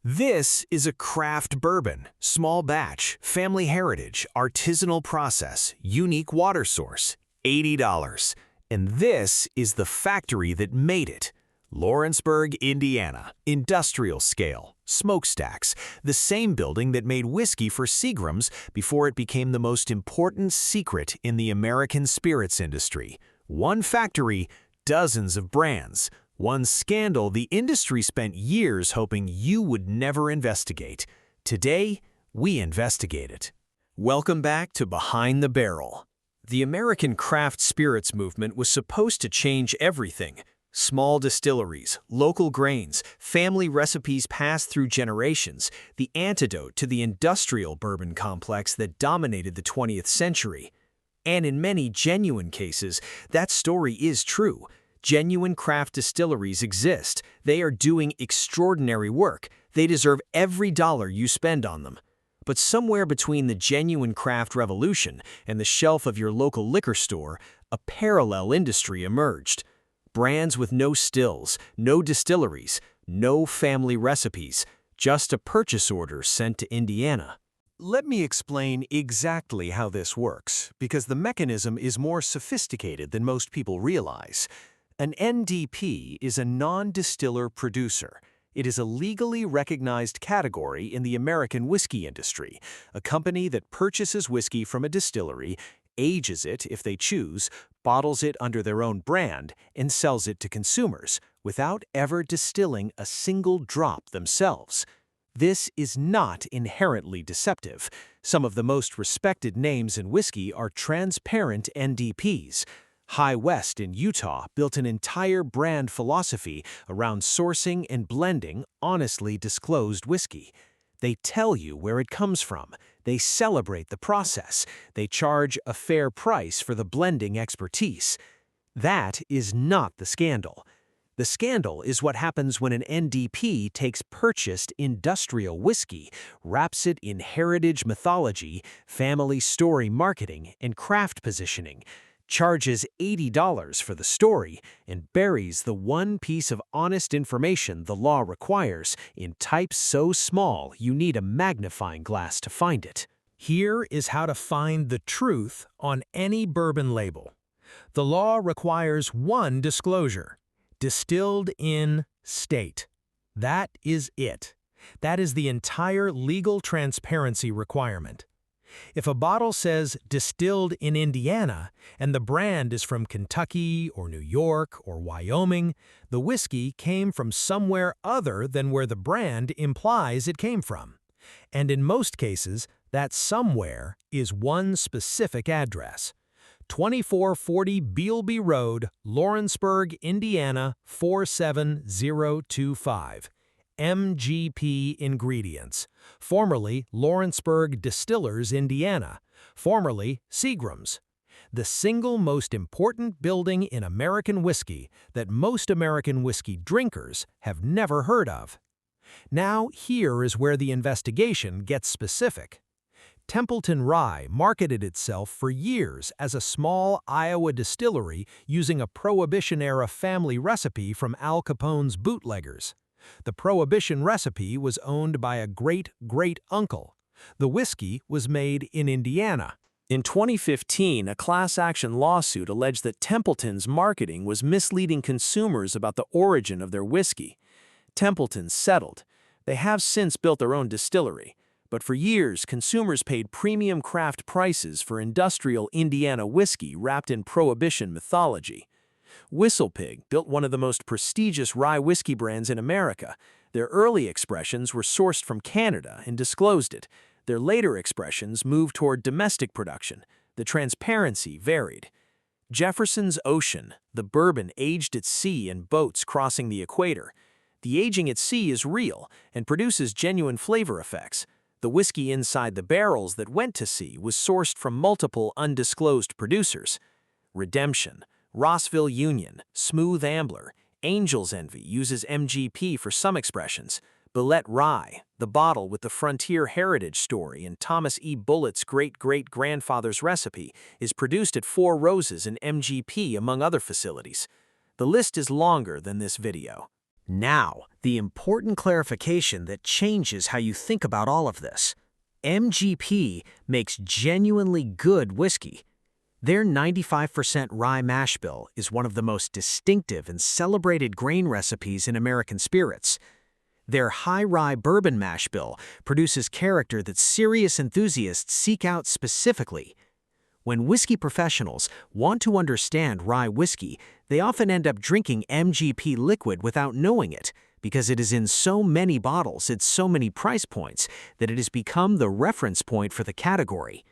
This is a craft bourbon, small batch, family heritage, artisanal process, unique water source, $80. And this is the factory that made it. Lawrenceburg, Indiana, industrial scale, smokestacks, the same building that made whiskey for Seagram's before it became the most important secret in the American spirits industry. One factory, dozens of brands. One scandal the industry spent years hoping you would never investigate. Today, we investigate it. Welcome back to Behind the Barrel. The American craft spirits movement was supposed to change everything. Small distilleries, local grains, family recipes passed through generations, the antidote to the industrial bourbon complex that dominated the 20th century. And in many genuine cases, that story is true. Genuine craft distilleries exist. They are doing extraordinary work. They deserve every dollar you spend on them. But somewhere between the genuine craft revolution and the shelf of your local liquor store, a parallel industry emerged. Brands with no stills, no distilleries, no family recipes, just a purchase order sent to Indiana. Let me explain exactly how this works, because the mechanism is more sophisticated than most people realize. An NDP is a non-distiller producer. It is a legally recognized category in the American whiskey industry, a company that purchases whiskey from a distillery, ages it if they choose, bottles it under their own brand, and sells it to consumers, without ever distilling a single drop themselves. This is not inherently deceptive. Some of the most respected names in whiskey are transparent NDPs. High West in Utah built an entire brand philosophy around sourcing and blending honestly disclosed whiskey. They tell you where it comes from. They celebrate the process. They charge a fair price for the blending expertise. That is not the scandal. The scandal is what happens when an NDP takes purchased industrial whiskey, wraps it in heritage mythology, family story marketing, and craft positioning, charges $80 for the story, and buries the one piece of honest information the law requires in type so small you need a magnifying glass to find it. Here is how to find the truth on any bourbon label. The law requires one disclosure: distilled in state. That is it. That is the entire legal transparency requirement. If a bottle says distilled in Indiana and the brand is from Kentucky or New York or Wyoming, the whiskey came from somewhere other than where the brand implies it came from. And in most cases, that somewhere is one specific address: 2440 Bealby Road, Lawrenceburg, Indiana 47025. MGP Ingredients, formerly Lawrenceburg Distillers, Indiana, formerly Seagram's. The single most important building in American whiskey that most American whiskey drinkers have never heard of. Now here is where the investigation gets specific. Templeton Rye marketed itself for years as a small Iowa distillery using a Prohibition-era family recipe from Al Capone's bootleggers. The Prohibition recipe was owned by a great-great-uncle. The whiskey was made in Indiana. In 2015, a class-action lawsuit alleged that Templeton's marketing was misleading consumers about the origin of their whiskey. Templeton settled. They have since built their own distillery. But for years, consumers paid premium craft prices for industrial Indiana whiskey wrapped in Prohibition mythology. WhistlePig built one of the most prestigious rye whiskey brands in America. Their early expressions were sourced from Canada and disclosed it. Their later expressions moved toward domestic production. The transparency varied. Jefferson's Ocean, the bourbon aged at sea in boats crossing the equator. The aging at sea is real and produces genuine flavor effects. The whiskey inside the barrels that went to sea was sourced from multiple undisclosed producers. Redemption, Rossville Union, Smooth Ambler, Angel's Envy uses MGP for some expressions. Bulleit Rye, the bottle with the frontier heritage story and Thomas E. Bulleit's great-great-grandfather's recipe, is produced at Four Roses in MGP among other facilities. The list is longer than this video. Now, the important clarification that changes how you think about all of this. MGP makes genuinely good whiskey. Their 95% rye mash bill is one of the most distinctive and celebrated grain recipes in American spirits. Their high rye bourbon mash bill produces character that serious enthusiasts seek out specifically. When whiskey professionals want to understand rye whiskey, they often end up drinking MGP liquid without knowing it, because it is in so many bottles at so many price points that it has become the reference point for the category.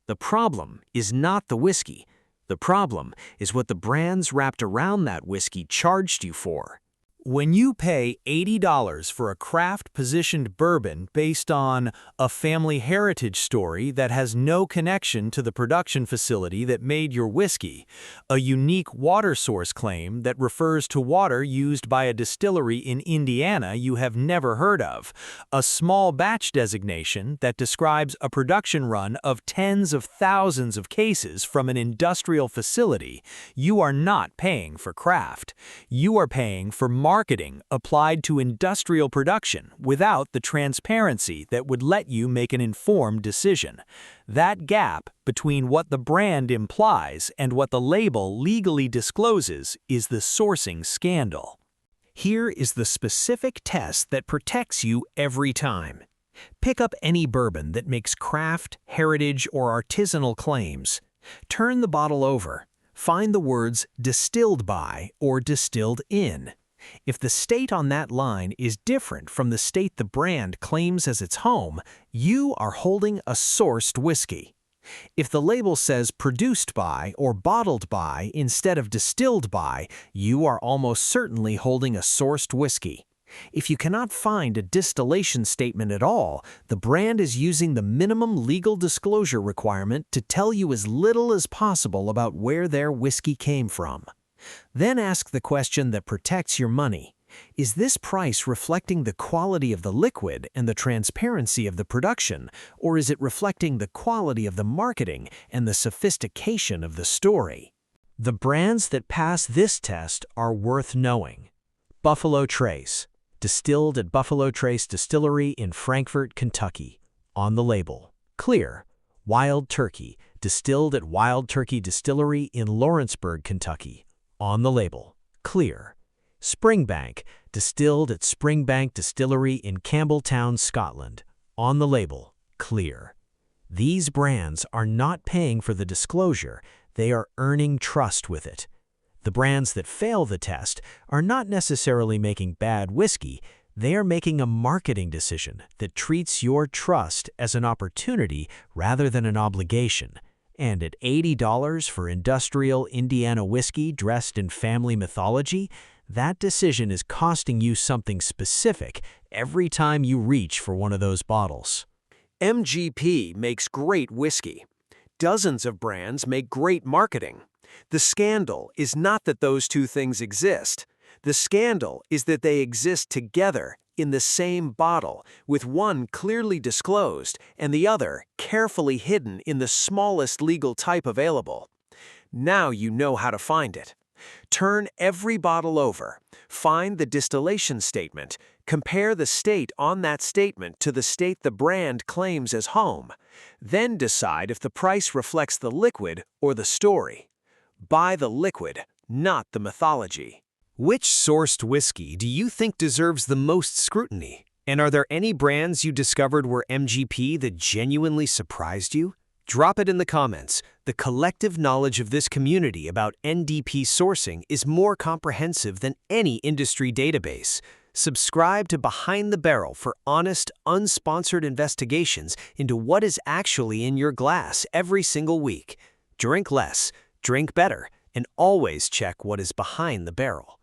The problem is not the whiskey. The problem is what the brands wrapped around that whiskey charged you for. When you pay $80 for a craft-positioned bourbon based on a family heritage story that has no connection to the production facility that made your whiskey, a unique water source claim that refers to water used by a distillery in Indiana you have never heard of, a small batch designation that describes a production run of tens of thousands of cases from an industrial facility, you are not paying for craft. You are paying for marketing applied to industrial production without the transparency that would let you make an informed decision. That gap between what the brand implies and what the label legally discloses is the sourcing scandal. Here is the specific test that protects you every time. Pick up any bourbon that makes craft, heritage, or artisanal claims. Turn the bottle over. Find the words "distilled by" or "distilled in." If the state on that line is different from the state the brand claims as its home, you are holding a sourced whiskey. If the label says "produced by" or "bottled by" instead of "distilled by," you are almost certainly holding a sourced whiskey. If you cannot find a distillation statement at all, the brand is using the minimum legal disclosure requirement to tell you as little as possible about where their whiskey came from. Then ask the question that protects your money. Is this price reflecting the quality of the liquid and the transparency of the production, or is it reflecting the quality of the marketing and the sophistication of the story? The brands that pass this test are worth knowing. Buffalo Trace, distilled at Buffalo Trace Distillery in Frankfort, Kentucky. On the label, clear. Wild Turkey, distilled at Wild Turkey Distillery in Lawrenceburg, Kentucky. On the label, clear. Springbank, distilled at Springbank Distillery in Campbelltown, Scotland. On the label, clear. These brands are not paying for the disclosure, they are earning trust with it. The brands that fail the test are not necessarily making bad whiskey, they are making a marketing decision that treats your trust as an opportunity rather than an obligation. And at $80 for industrial Indiana whiskey dressed in family mythology, that decision is costing you something specific every time you reach for one of those bottles. MGP makes great whiskey. Dozens of brands make great marketing. The scandal is not that those two things exist. The scandal is that they exist together in the same bottle, with one clearly disclosed and the other carefully hidden in the smallest legal type available. Now you know how to find it. Turn every bottle over, find the distillation statement, compare the state on that statement to the state the brand claims as home, then decide if the price reflects the liquid or the story. Buy the liquid, not the mythology. Which sourced whiskey do you think deserves the most scrutiny? And are there any brands you discovered were MGP that genuinely surprised you? Drop it in the comments. The collective knowledge of this community about NDP sourcing is more comprehensive than any industry database. Subscribe to Behind the Barrel for honest, unsponsored investigations into what is actually in your glass every single week. Drink less, drink better, and always check what is behind the barrel.